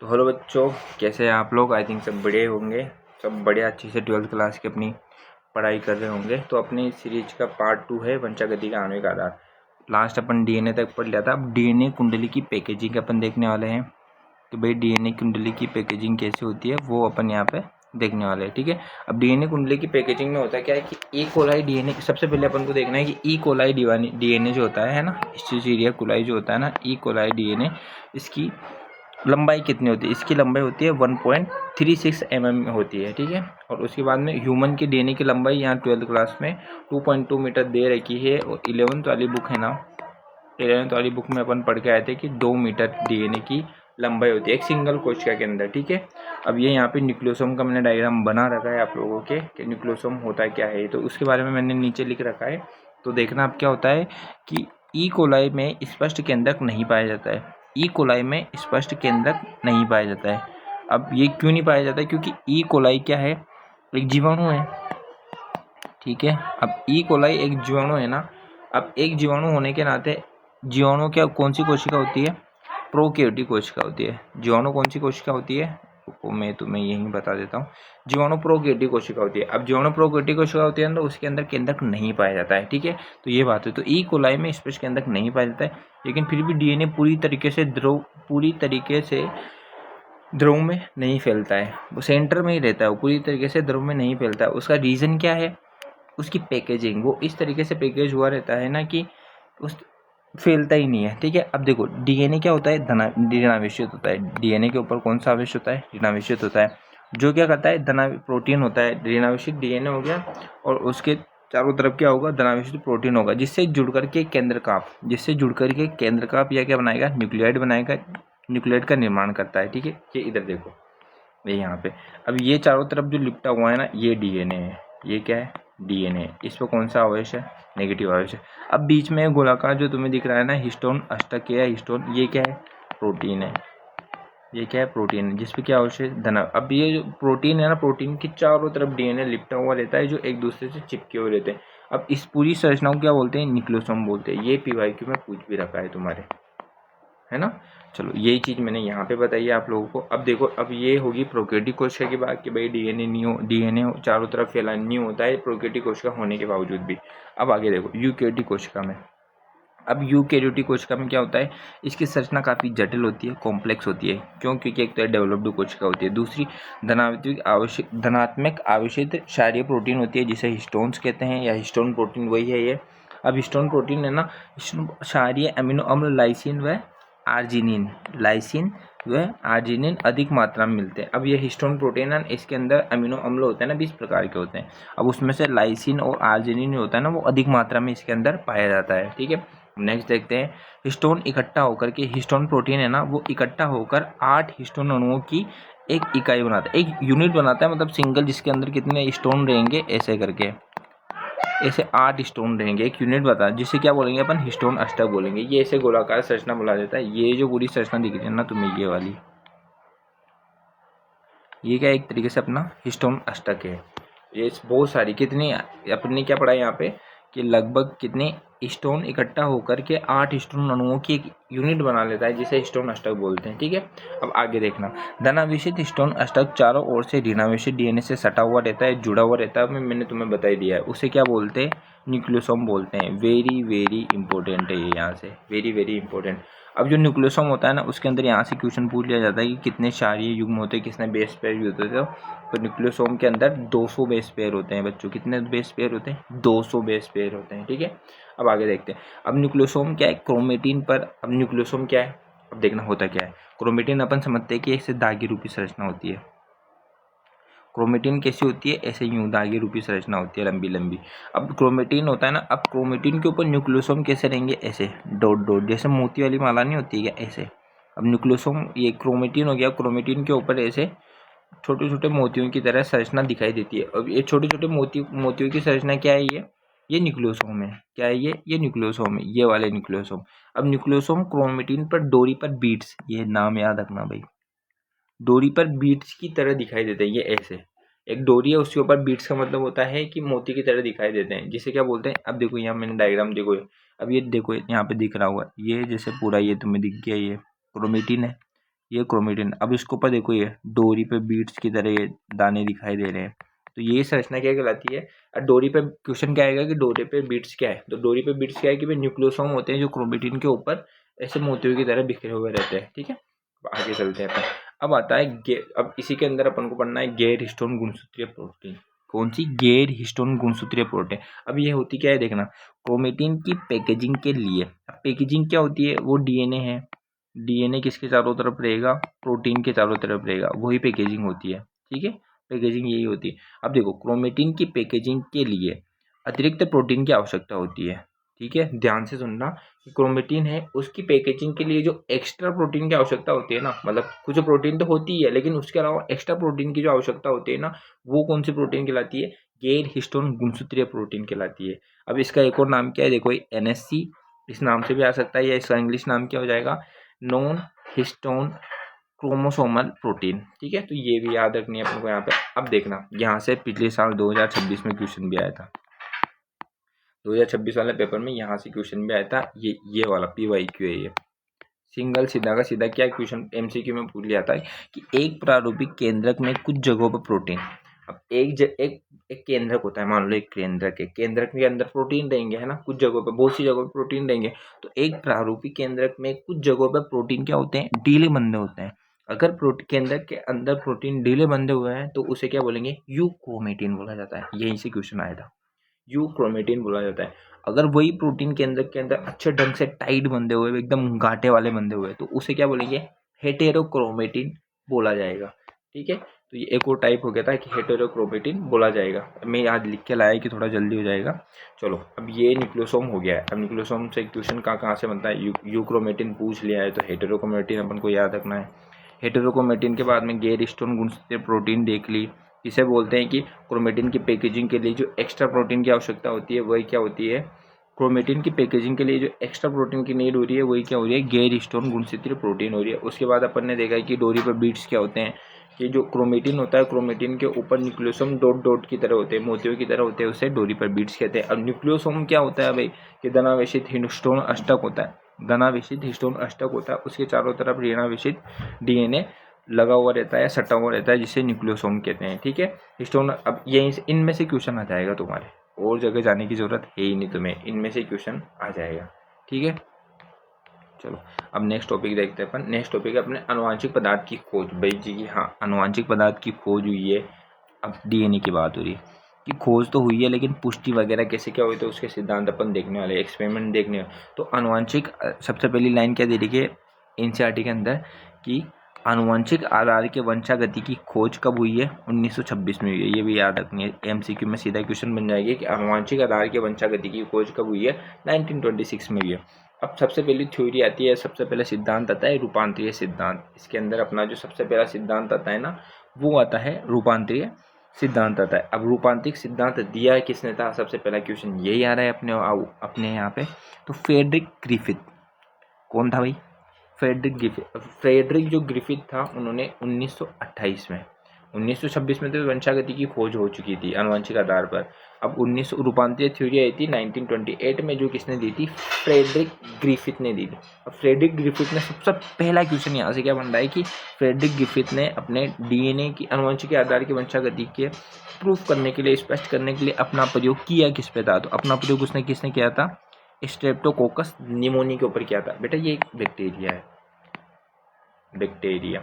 तो हेलो बच्चों, कैसे हैं आप लोग। आई थिंक सब बढ़िया होंगे, सब बढ़िया अच्छे से 12th क्लास की अपनी पढ़ाई कर रहे होंगे। तो अपनी सीरीज का पार्ट 2 है वंशागति का आणविक आधार। लास्ट अपन डीएनए तक पढ़ लिया था। अब डीएनए कुंडली की पैकेजिंग अपन देखने वाले हैं कि भाई डीएनए कुंडली की पैकेजिंग कैसे होती है, वो अपन यहाँ पे देखने वाले हैं। ठीक है। अब डीएनए कुंडली की पैकेजिंग में होता है क्या है कि ई कोलाई डीएनए सबसे पहले अपन को देखना है कि ई कोलाई डीएनए जो होता है ना, हिस्टीरिया कोलाई जो होता है ना, ई कोलाई डीएनए, इसकी लंबाई कितनी होती है। इसकी लंबाई होती है 1.36 mm होती है। ठीक है। और उसके बाद में ह्यूमन की डीएनए की लंबाई यहाँ 12th क्लास में 2.2 मीटर दे रखी है। और 11th वाली बुक है ना, 11th वाली बुक में अपन पढ़ के आए थे कि 2 मीटर डीएनए की लंबाई होती है एक सिंगल कोशिका के अंदर। ठीक है। अब ये यहाँ पे न्यूक्लियोसोम का मैंने डायग्राम बना रखा है आप लोगों के कि न्यूक्लियोसोम होता क्या है, तो उसके बारे में मैंने नीचे लिख रखा है। तो देखना अब क्या होता है कि ई कोलाई में स्पष्ट केंद्रक नहीं पाया जाता है। ई कोलाई में स्पष्ट केंद्रक नहीं पाया जाता है। अब ये क्यों नहीं पाया जाता है, क्योंकि ई कोलाई क्या है, एक जीवाणु है। ठीक है। अब ई कोलाई एक जीवाणु है ना। अब एक जीवाणु होने के नाते जीवाणु क्या कौन सी कोशिका होती है, प्रोकैरियोटिक कोशिका होती है। जीवाणु कौन सी कोशिका होती है, तो मैं तुम्हें यही बता देता हूँ। जीवाणु प्रोकैरियोटिक कोशिका होती है। अब जीवाणु प्रोकैरियोटिक कोशिका होती है तो उसके अंदर केंद्रक नहीं पाया जाता है। ठीक है। तो ये बात है। तो ई कोलाई में स्पष्ट केंद्रक नहीं पाया जाता है, लेकिन फिर भी डीएनए पूरी तरीके से द्रव में नहीं फैलता है। वो सेंटर में ही रहता है, वो पूरी तरीके से द्रव में नहीं फैलता है। उसका रीज़न क्या है, उसकी पैकेजिंग। वो इस तरीके से पैकेज हुआ रहता है ना कि उस फैलता ही नहीं है। ठीक है। अब देखो डीएनए क्या होता है, ऋणावेशित होता है। डीएनए के ऊपर कौन सा आवेश होता है, ऋणावेशित होता है। जो क्या करता है, प्रोटीन होता है। ऋणावेशित डीएनए हो गया और उसके चारों तरफ क्या होगा, धनावेशित प्रोटीन होगा, जिससे जुड़कर के केंद्रकाप या क्या बनाएगा, न्यूक्लियोइड बनाएगा, न्यूक्लियोइड का निर्माण करता है। ठीक है। ये इधर देखो, ये यहाँ पे। अब ये चारों तरफ जो लिपटा हुआ है ना, ये डीएनए है। ये क्या है, डीएनए। इस पर कौन सा आवेश है, नेगेटिव आवेश है। अब बीच में गोलाकार जो तुम्हें दिख रहा है ना, हिस्टोन अष्टक या हिस्टोन, ये क्या है, प्रोटीन है। ये क्या है, प्रोटीन है, जिसपे क्या आवेश है, धन। अब ये जो प्रोटीन है ना, प्रोटीन के चारों तरफ डीएनए लिपटा हुआ रहता है, जो एक दूसरे से चिपके हुए रहते हैं। अब इस पूरी संरचना को क्या बोलते हैं, न्यूक्लियोसोम बोलते हैं। ये पीवाईक्यू में पूछ भी रखा है तुम्हारे, है ना। चलो यही चीज़ मैंने यहाँ पे बताई है आप लोगों को। अब देखो, अब ये होगी प्रोकैरियोटिक कोशिका की बात कि भाई डीएनए नहीं हो, डीएनए चारों तरफ फैला नहीं होता है प्रोकैरियोटिक कोशिका होने के बावजूद भी। अब आगे देखो यूकैरियोटिक कोशिका में। अब यूकैरियोटिक कोशिका में क्या होता है, इसकी संरचना काफ़ी जटिल होती है, कॉम्प्लेक्स होती है। क्यों, क्योंकि एक तो डेवलप्ड कोशिका होती है, दूसरी धनात्मक आवेशित क्षारीय प्रोटीन होती है, जिसे हिस्टोन्स कहते हैं, या हिस्टोन प्रोटीन वही है ये। अब हिस्टोन प्रोटीन है ना, क्षारीय अमीनो अम्ल लाइसिन व आर्जिनिन अधिक मात्रा में मिलते हैं। अब ये हिस्टोन प्रोटीन है, इसके अंदर अमीनो अम्ल होते हैं ना, 20 प्रकार के होते हैं। अब उसमें से लाइसिन और आर्जिनिन होता है ना, वो अधिक मात्रा में इसके अंदर पाया जाता है। ठीक है। नेक्स्ट देखते हैं, हिस्टोन इकट्ठा होकर के, हिस्टोन प्रोटीन है ना, वो इकट्ठा होकर 8 हिस्टोन अणुओं की एक इकाई बनाता है, एक यूनिट बनाता है, मतलब सिंगल, जिसके अंदर कितने स्टोन रहेंगे, ऐसे करके, ऐसे 8 स्टोन रहेंगे, एक यूनिट बता, जिसे क्या बोलेंगे अपन, हिस्टोन अष्टक बोलेंगे। ये ऐसे गोलाकार संरचना बोला जाता है। ये जो पूरी संरचना दिख रही है ना तुम्हें, ये वाली, ये क्या एक तरीके से अपना हिस्टोन अष्टक है। ये बहुत सारी, कितनी अपने क्या पढ़ा है यहाँ पे कि लगभग कितने स्टोन इकट्ठा होकर के 8 स्टोन अणुओं की एक यूनिट बना लेता है, जिसे स्टोन अष्टक बोलते हैं। ठीक है। अब आगे देखना, धनावेशित स्टोन अष्टक चारों ओर से ऋणावेशित डीएनए से सटा हुआ रहता है, जुड़ा हुआ रहता है। मैंने तुम्हें बता ही दिया है। उसे क्या बोलते हैं, न्यूक्लियोसोम बोलते हैं। वेरी वेरी इंपॉर्टेंट है ये, यहाँ से वेरी वेरी इंपॉर्टेंट। अब जो न्यूक्लियोसोम होता है ना, उसके अंदर यहाँ से क्वेश्चन पूछ लिया जाता है कि कितने क्षारीय युग्म होते हैं, कितने बेस पेयर होते हैं। तो न्यूक्लियोसोम के अंदर 200 बेस पेयर होते हैं बच्चों। कितने बेस पेयर होते हैं, 200 बेस पेयर होते हैं। ठीक है। अब आगे देखते हैं। अब न्यूक्लियोसोम क्या है, क्रोमेटिन पर। अब न्यूक्लियोसोम क्या है, अब देखना होता क्या है। क्रोमेटिन अपन समझते हैं कि एक धागे रूपी संरचना होती है। क्रोमेटिन कैसी होती है, ऐसे यूं धागे रूपी संरचना होती है, लंबी लंबी। अब क्रोमेटिन होता है ना, अब क्रोमेटिन के ऊपर न्यूक्लियोसोम कैसे रहेंगे, ऐसे डॉट डॉट, जैसे मोती वाली माला नहीं होती है क्या, ऐसे। अब न्यूक्लियोसोम, ये क्रोमेटिन हो गया, क्रोमेटिन के ऊपर ऐसे छोटे छोटे मोतियों की तरह संरचना दिखाई देती है। अब ये छोटे छोटे मोतियों की संरचना क्या है, ये न्यूक्लियोसोम है। क्या है ये न्यूक्लियोसोम है, ये वाले न्यूक्लियोसोम। अब न्यूक्लियोसोम क्रोमेटिन पर डोरी पर बीट्स, ये नाम याद रखना भाई, डोरी पर बीट्स की तरह दिखाई देते हैं। ये ऐसे एक डोरी है, उसके ऊपर बीट्स का मतलब होता है कि मोती की तरह दिखाई देते हैं, जिसे क्या बोलते हैं। अब देखो यहाँ मैंने डायग्राम देखो, अब ये देखो यहाँ पे दिख रहा होगा, ये जैसे पूरा ये तुम्हें दिख गया, ये क्रोमेटिन है, ये क्रोमेटिन। अब इसके ऊपर देखो ये डोरी पे बीड्स की तरह ये दाने दिखाई दे रहे हैं, तो ये संरचना क्या कहलाती है। और डोरी पे क्वेश्चन क्या आएगा कि डोरी पे बीड्स क्या है, तो डोरी पे बीड्स क्या है कि भाई न्यूक्लियोसोम होते हैं जो क्रोमेटिन के ऊपर ऐसे मोतियों की तरह बिखरे हुए रहते हैं। ठीक है, आगे चलते हैं अपन। अब आता है अब इसी के अंदर अपन को पढ़ना है गैर हिस्टोन गुणसूत्रीय प्रोटीन। कौन सी? गैर हिस्टोन गुणसूत्रीय प्रोटीन। अब ये होती क्या है देखना, क्रोमेटिन की पैकेजिंग के लिए। पैकेजिंग क्या होती है, वो डीएनए है, डीएनए किसके चारों तरफ रहेगा, प्रोटीन के चारों तरफ रहेगा, वही पैकेजिंग होती है। ठीक है, पैकेजिंग यही होती है। अब देखो क्रोमेटिन की पैकेजिंग के लिए अतिरिक्त प्रोटीन की आवश्यकता होती है। ठीक है, ध्यान से सुनना, क्रोमेटिन है उसकी पैकेजिंग के लिए जो एक्स्ट्रा प्रोटीन की आवश्यकता होती है ना, मतलब कुछ प्रोटीन तो होती है लेकिन उसके अलावा एक्स्ट्रा प्रोटीन की जो आवश्यकता होती है ना, वो कौन सी प्रोटीन कहलाती है, गैर हिस्टोन गुणसूत्रीय प्रोटीन कहलाती है। अब इसका एक और नाम क्या है देखो, एनएससी इस नाम से भी आ सकता है, या इसका इंग्लिश नाम क्या हो जाएगा, नॉन हिस्टोन क्रोमोसोमल प्रोटीन। ठीक है, तो ये भी याद रखनी है अपन को यहाँ पे। अब देखना, यहाँ से पिछले साल 2026 में क्वेश्चन भी आया था, 2026 वाले पेपर में यहाँ से क्वेश्चन भी आया था, ये वाला PYQ है। ये सिंगल सीधा का सीधा क्या क्वेश्चन MCQ में पूछ लिया था कि एक प्रारूपिक केंद्रक में कुछ जगहों पर प्रोटीन। अब एक केंद्रक होता है, मान लो एक केंद्रक है, केंद्रक के अंदर प्रोटीन रहेंगे, है ना, कुछ जगहों पर, बहुत सी जगहों पर प्रोटीन रहेंगे। तो एक प्रारूपिक केंद्रक में कुछ जगहों पर प्रोटीन क्या होते हैं, ढीले बंधे होते हैं। अगर केंद्रक के अंदर प्रोटीन ढीले बंधे हुए हैं तो उसे क्या बोलेंगे, यूक्रोमेटिन बोला जाता है। यहीं से क्वेश्चन आया था, यूक्रोमेटिन बोला जाता है। अगर वही प्रोटीन केंद्रक के अंदर अच्छे ढंग से टाइट बंधे हुए, एकदम गांठे वाले बंधे हुए, तो उसे क्या बोलेंगे, हेटेरोक्रोमेटिन बोला जाएगा। ठीक है, तो ये एक और टाइप हो गया था कि हेटेरोक्रोमेटिन बोला जाएगा। मैं याद लिख के लाया कि थोड़ा जल्दी हो जाएगा। चलो, अब ये न्यूक्लियोसोम हो गया है। अब न्यूक्लियोसोम से क्वेश्चन कहाँ से बनता है, यूक्रोमेटिन पूछ लिया है, तो हेटेरोक्रोमेटिन अपन को याद रखना है। हेटेरोक्रोमेटिन के बाद में गैर हिस्टोन गुणसूत्रीय प्रोटीन देख ली। इसे बोलते हैं कि क्रोमेटिन की पैकेजिंग के लिए जो एक्स्ट्रा प्रोटीन की आवश्यकता होती है वही क्या होती है, क्रोमेटिन की पैकेजिंग के लिए जो एक्स्ट्रा प्रोटीन की नीड हो रही है वही क्या हो रही है, गैर हिस्टोन गुणसूत्रीय प्रोटीन हो रही है। उसके बाद अपन ने देखा कि डोरी पर बीड्स क्या होते हैं, कि जो क्रोमेटिन होता है, क्रोमेटिन के ऊपर न्यूक्लियोसोम डॉट डॉट की तरह होते हैं, मोतियों की तरह होते हैं, उसे डोरी पर बीड्स कहते हैं। अब न्यूक्लियोसोम क्या होता है भाई, कि धनावेशित हिस्टोन अष्टक होता है, धनावेशित हिस्टोन अष्टक होता है, उसके चारों तरफ ऋणावेशित डीएनए लगा हुआ रहता है, सटा हुआ रहता है, जिसे न्यूक्लियोसोम कहते हैं। ठीक है, हिस्टोन। अब यहीं से इनमें से क्वेश्चन आ जाएगा तुम्हारे, और जगह जाने की जरूरत है ही नहीं तुम्हें, इनमें से क्वेश्चन आ जाएगा। ठीक है, चलो अब नेक्स्ट टॉपिक देखते हैं अपन। नेक्स्ट टॉपिक है अपने अनुवांशिक पदार्थ की खोज। भाई जी की हाँ, अनुवांशिक पदार्थ की खोज हुई है। अब डीएनए की बात हो रही है कि खोज तो हुई है, लेकिन पुष्टि वगैरह कैसे क्या हुई, तो उसके सिद्धांत अपन देखने वाले, एक्सपेरिमेंट देखने वाले। तो अनुवांशिक, सबसे पहली लाइन क्या दे रही है एनसीईआरटी के अंदर, कि आनुवंशिक आधार के वंशागति की खोज कब हुई है, 1926 में हुई है। ये भी याद रखनी है, एमसीक्यू में सीधा क्वेश्चन बन जाएगी कि आनुवंशिक आधार के वंशागति की खोज कब हुई है, 1926 में हुई है। अब सबसे पहली थ्योरी आती है, सबसे पहला सिद्धांत आता है रूपांतरीय सिद्धांत। इसके अंदर अपना जो सबसे पहला सिद्धांत आता है ना, वो आता है रूपांतरीय सिद्धांत आता है। अब रूपांतरिक सिद्धांत दिया किसने था, सबसे पहला क्वेश्चन यही आ रहा है अपने यहाँ पे। तो फ्रेडरिक ग्रिफिथ, कौन था भाई, फ्रेडरिक जो ग्रिफिथ था, उन्होंने 1928 में, 1926 में तो वंशागति की खोज हो चुकी थी आनुवंशिक आधार पर। अब 19 रूपांतरीय थ्योरी आई थी 1928 में, जो किसने दी थी, फ्रेडरिक ग्रिफिथ ने दी थी। अब फ्रेडरिक ग्रिफिथ ने सबसे पहला क्वेश्चन यहाँ से क्या बन रहा है कि फ्रेडरिक ग्रिफिथ ने अपने डीएनए की आनुवंशिक आधार की वंशागति के प्रूफ करने के लिए, स्पष्ट करने के लिए अपना प्रयोग किया किस पे था, तो अपना प्रयोग उसने किसने किया था, स्ट्रेप्टोकोकस निमोनी के ऊपर किया था। बेटा ये एक बैक्टीरिया है, बैक्टीरिया,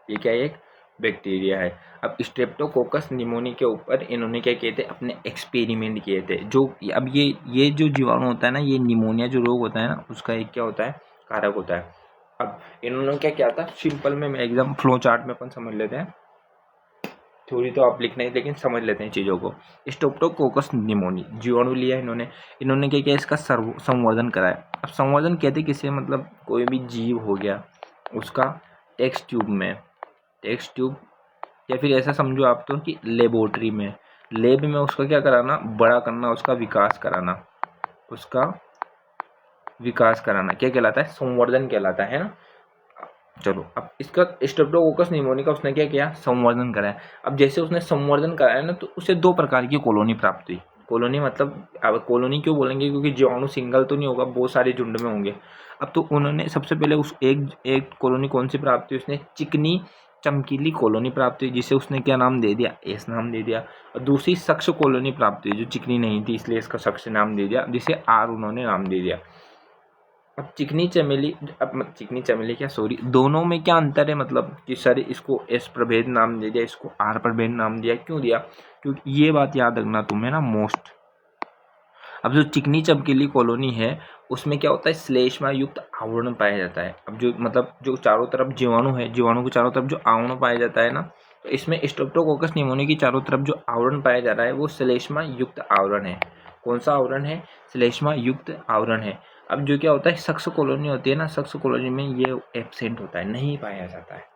ये क्या है, एक बैक्टीरिया है। अब स्ट्रेप्टोकोकस निमोनी के ऊपर इन्होंने क्या किए थे, अपने एक्सपेरिमेंट किए थे। जो अब ये जो जीवाणु होता है ना, ये निमोनिया जो रोग होता है ना, उसका एक क्या होता है, कारक होता है। अब इन्होंने क्या किया था, सिंपल में एकदम फ्लो चार्ट में अपन समझ लेते हैं, थ्योरी तो आप लिखना ही, लेकिन समझ लेते हैं चीज़ों को। स्ट्रेप्टोकोकस निमोनी जीवाणु लिया इन्होंने क्या किया, इसका संवर्धन कराया। अब संवर्धन कहते किसे, मतलब कोई भी जीव हो गया उसका टेस्ट ट्यूब में, टेस्ट ट्यूब, या फिर ऐसा समझो आप तो कि लेबोरेटरी में, लैब में उसका क्या कराना, बड़ा करना, उसका विकास कराना, उसका विकास कराना क्या कहलाता है, संवर्धन कहलाता है ना। चलो, अब इसका स्ट्रेप्टोकोकस निमोनी का उसने क्या किया, संवर्धन कराया। अब जैसे उसने संवर्धन कराया ना, तो उसे दो प्रकार की कॉलोनी प्राप्त हुई। कॉलोनी मतलब, अब कॉलोनी क्यों बोलेंगे, क्योंकि जीवाणु सिंगल तो नहीं होगा, बहुत सारे झुंड में होंगे। अब तो उन्होंने सबसे पहले उस एक कॉलोनी कौन सी प्राप्त हुई, उसने चिकनी चमकीली कॉलोनी प्राप्त हुई, जिसे उसने क्या नाम दे दिया, एस नाम दे दिया। और दूसरी सक्ष कॉलोनी प्राप्त हुई जो चिकनी नहीं थी, इसलिए इसका सक्ष नाम दे दिया, जिसे आर उन्होंने नाम दे दिया। अब चिकनी चमेली क्या, सॉरी, दोनों में क्या अंतर है, मतलब कि सर इसको एस प्रभेद नाम दे दिया, इसको आर प्रभेद नाम दिया, क्यों दिया, क्योंकि ये बात याद रखना तुम्हें ना मोस्ट। अब जो चिकनी चमकीली कॉलोनी है उसमें क्या होता है, श्लेष्मा युक्त आवरण पाया जाता है। अब जो मतलब जो चारों तरफ जीवाणु है, जीवाणु के चारों तरफ जो आवरण पाया जाता है ना, तो इसमें स्ट्रेप्टोकोकस निमोनिया की चारों तरफ जो आवरण पाया जा रहा है वो श्लेष्मा युक्त आवरण है। कौन सा आवरण है, श्लेष्मा युक्त आवरण है। अब जो क्या होता है, सक्ष कॉलोनी होती है ना, सक्ष कॉलोनी में ये एब्सेंट होता है, नहीं पाया जाता है।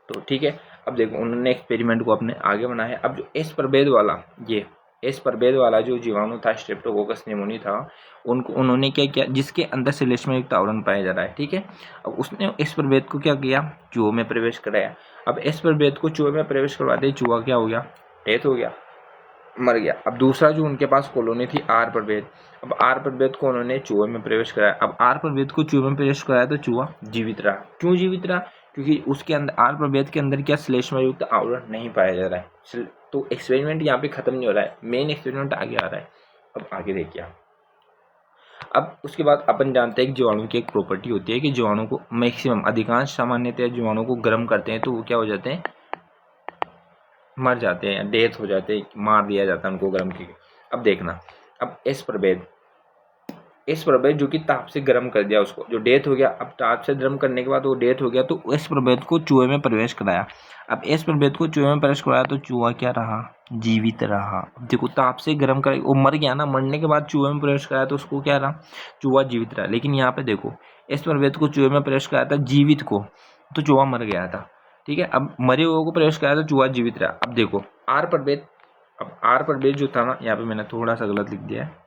तो ठीक है, अब देखो उन्होंने एक्सपेरिमेंट को अपने आगे बनाया। अब जो एस प्रभेद वाला, ये एस प्रभेद वाला जो जीवाणु था, स्ट्रेप्टोकोकस निमोनिया था, उन्होंने क्या किया, जिसके अंदर श्लेष्मा युक्त आवरण पाया जा रहा है, ठीक है। अब उसने इस प्रभेद को क्या किया, चूहे में प्रवेश कराया। अब इस प्रभेद को चूहे में प्रवेश करवाते ही चूहा क्या हो गया, डेथ हो गया, मर गया। अब दूसरा जो उनके पास कॉलोनी थी आर प्रभेद, अब आर प्रभेद को उन्होंने चूहे में प्रवेश कराया। अब आर प्रभेद को चूहे में प्रवेश कराया तो चूहा जीवित रहा। क्यों जीवित रहा, क्योंकि उसके अंदर आर प्रभेद के अंदर क्या श्लेष्मा युक्त आवरण नहीं पाया जा रहा है। तो एक्सपेरिमेंट यहाँ पे खत्म नहीं हो रहा है, मेन एक्सपेरिमेंट आगे आ रहा है। अब आगे देखिए, अब उसके बाद अपन जानते हैं कि जीवाणु की एक प्रॉपर्टी होती है कि जीवाणु को मैक्सिमम, अधिकांश सामान्यतः जीवाणु को गर्म करते हैं तो वो क्या हो जाते हैं, मर जाते हैं, डेथ हो जाते हैं, मार दिया जाता है उनको गर्म की। अब देखना, अब इस प्रभेद जो कि ताप से गर्म कर दिया उसको, जो डेथ हो गया, अब ताप से गर्म करने के बाद वो डेथ हो गया, तो इस प्रभेद को चूहे में प्रवेश कराया। अब इस प्रभेद को चूहे में प्रवेश कराया तो चूहा क्या रहा, जीवित रहा। देखो ताप से गर्म कर, वो मर गया ना, मरने के बाद चूहे में प्रवेश कराया तो उसको क्या रहा, चूहा जीवित रहा। लेकिन यहाँ पे देखो इस प्रभेद को चूहे में प्रवेश कराया था जीवित को, तो चूहा मर गया था, ठीक है। अब मरे हुए को प्रवेश कराया तो चूहा जीवित रहा। अब देखो आर प्रभेद, अब आर प्रभेद जो था ना, यहाँ पे मैंने थोड़ा सा गलत लिख दिया है।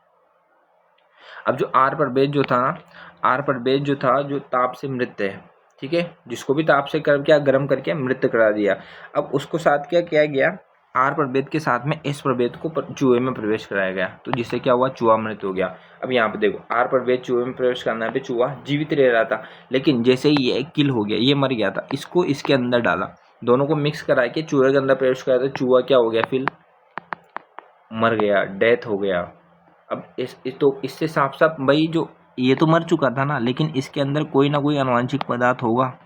अब जो आर प्रभेद जो था ना, आर प्रभेद जो था जो ताप से मृत है, ठीक है, जिसको भी ताप से कर क्या गर्म करके मृत करा दिया। अब उसको साथ क्या किया गया, आर प्रभेद के साथ में इस प्रभेद को चूहे में प्रवेश कराया गया, तो जिससे क्या हुआ, चूहा मृत हो गया। अब यहाँ पे देखो आर प्रभेद चूहे में प्रवेश करने पे चूहा जीवित रह रहा था, लेकिन जैसे ही ये किल हो गया, ये मर गया था, इसको इसके अंदर डाला, दोनों को मिक्स करा के चूहे के अंदर प्रवेश कराया, तो चूहा क्या हो गया, फिर मर गया, डेथ हो गया। अब तो इससे साफ साफ भाई, जो ये तो मर चुका था ना, लेकिन इसके अंदर कोई ना कोई आनुवंशिक पदार्थ होगा,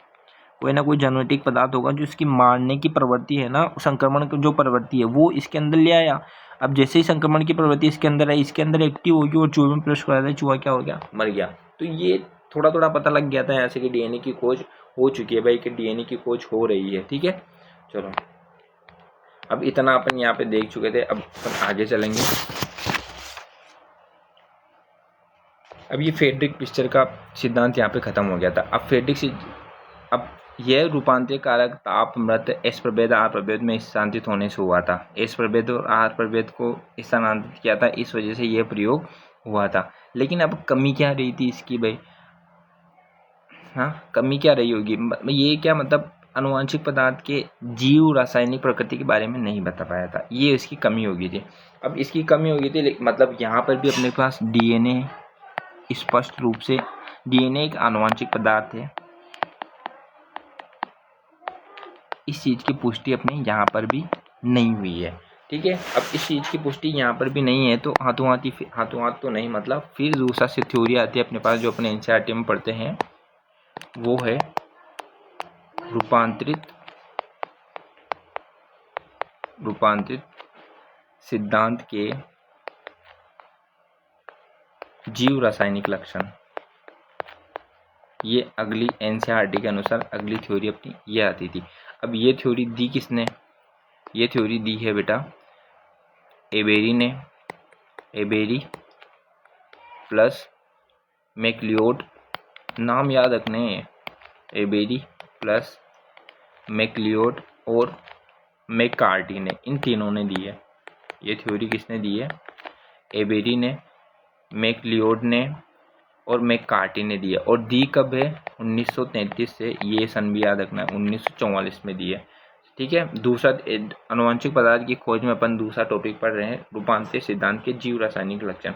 कोई ना कोई जेनेटिक पदार्थ होगा जो इसकी मारने की प्रवृत्ति है ना, संक्रमण की जो प्रवृत्ति है वो इसके अंदर ले आया। अब जैसे ही संक्रमण की प्रवृत्ति इसके अंदर आई, इसके अंदर एक्टिव होगी और चूहे में प्रवेश कराया, चूहा क्या हो गया, मर गया। तो ये थोड़ा थोड़ा पता लग गया था ऐसे कि डीएनए की खोज हो चुकी है भाई, कि डीएनए की खोज हो रही है, ठीक है। चलो अब इतना अपन यहाँ पे देख चुके थे, अब अपन आगे चलेंगे। अब ये फेड्रिक पिक्चर का सिद्धांत यहाँ पे खत्म हो गया था। अब यह रूपांतरित कारक ताप मृत एस प्रभेद आर प्रभेद में स्थानांतरित होने से हुआ था। एस प्रभेद और आर प्रभेद को स्थानांतरित किया था, इस वजह से यह प्रयोग हुआ था। लेकिन अब कमी क्या रही थी इसकी भाई, हाँ कमी क्या रही होगी, ये क्या मतलब आनुवंशिक पदार्थ के जीव रासायनिक प्रकृति के बारे में नहीं बता पाया था, ये इसकी कमी होगी थी। अब इसकी कमी होगी थी, मतलब यहाँ पर भी अपने पास डीएनए, स्पष्ट रूप से डीएनए एक आनुवंशिक पदार्थ है, इस चीज की पुष्टि अपने यहाँ पर भी नहीं हुई है, ठीक है। अब इस चीज की पुष्टि यहाँ पर भी नहीं है, तो हाथों हाथ तो नहीं, मतलब फिर दूसरा से थ्योरी आती है अपने पास जो अपने एनसीईआरटी में पढ़ते हैं, वो है रूपांतरित सिद्धांत के जीव रासायनिक लक्षण। ये अगली एनसीईआरटी के अनुसार अगली थ्योरी अपनी ये आती थी। अब ये थ्योरी दी किसने, ये थ्योरी दी है बेटा एबेरी ने, एबेरी प्लस मैक्लियोड, नाम याद रखने, एबेरी प्लस मैक्लियोड और मैककार्टी ने, इन तीनों ने दी है। ये थ्योरी किसने दी है, एबेरी ने, मैक्लियोड ने और मैककार्टी ने दी है। और दी कब है, 1933 से, ये सन भी याद रखना है, 1944 में दी है, ठीक है। दूसरा आनुवंशिक पदार्थ की खोज में अपन दूसरा टॉपिक पढ़ रहे हैं, रूपांतरित सिद्धांत के जीव रासायनिक लक्षण।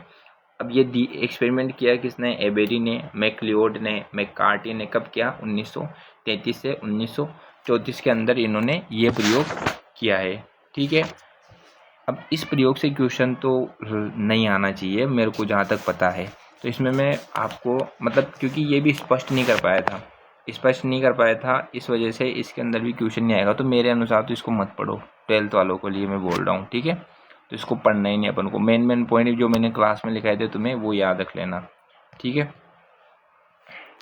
अब ये एक्सपेरिमेंट किया किसने? एबेरी ने, मैक्लिओड ने, मैककार्टी ने। कब किया? 1933 से 1934 के अंदर इन्होंने ये प्रयोग किया है। ठीक है। अब इस प्रयोग से क्वेश्चन तो नहीं आना चाहिए मेरे को जहाँ तक पता है, तो इसमें मैं आपको मतलब क्योंकि ये भी स्पष्ट नहीं कर पाया था, इस वजह से इसके अंदर भी क्वेश्चन नहीं आएगा। तो मेरे अनुसार तो इसको मत पढ़ो, 12th वालों के लिए मैं बोल रहा हूँ। ठीक है, तो इसको पढ़ना ही नहीं अपन को। मेन पॉइंट जो मैंने क्लास में लिखाए थे तुम्हें वो याद रख लेना। ठीक है,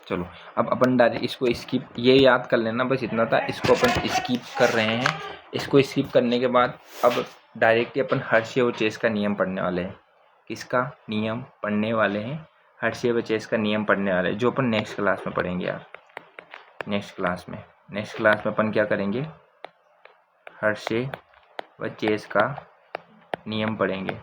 चलो अब अपन डायरेक्ट इसको स्किप, ये याद कर लेना बस इतना था। इसको अपन स्किप कर रहे हैं। इसको स्किप करने के बाद अब डायरेक्टली अपन हर्शे और चेस का नियम पढ़ने वाले हैं। किसका नियम पढ़ने वाले हैं? हर्शे और चेस का नियम पढ़ने वाले हैं, जो अपन नेक्स्ट क्लास में पढ़ेंगे यार। नेक्स्ट क्लास में अपन क्या करेंगे? हर्शे व चेस का नियम पढ़ेंगे।